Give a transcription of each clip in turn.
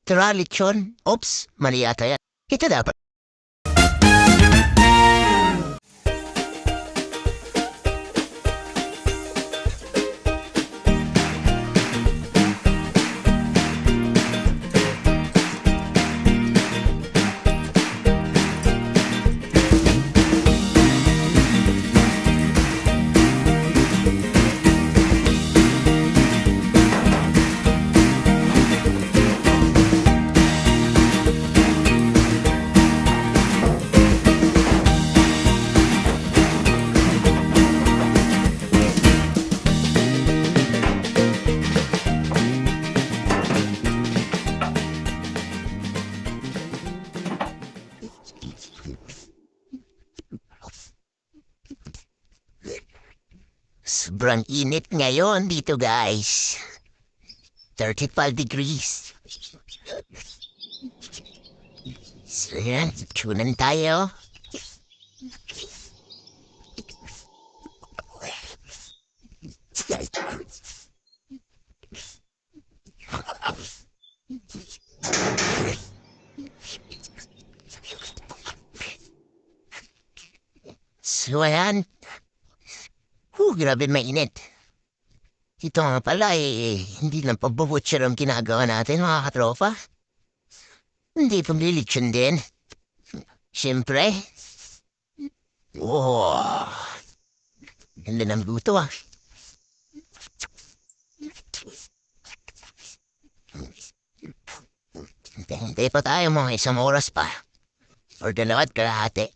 Tralichon? Oops, mali yata yan. Ito dapat. Sobrang init ngayon dito, guys. 35 degrees. So yan, tunan tayo. So yan. Grabe mainit. Ito nga pala hindi lang pambubutcher ang ginagawa natin, mga katropa. Hindi pamlilitsyon din. Siyempre. Oh, ganda ng luto ah. Hintay pa tayo mga isang oras pa. Or 2.5 oras.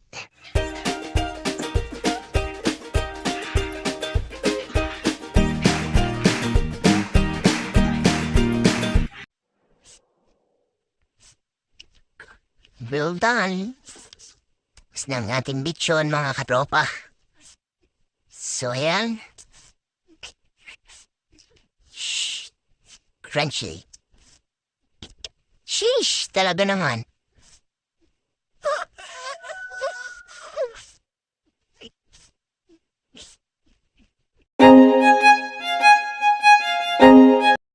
Well done. Tapos na ang ating bitchon, mga katropa. So, ayan. Shhh. Crunchy. Sheesh, talaga naman.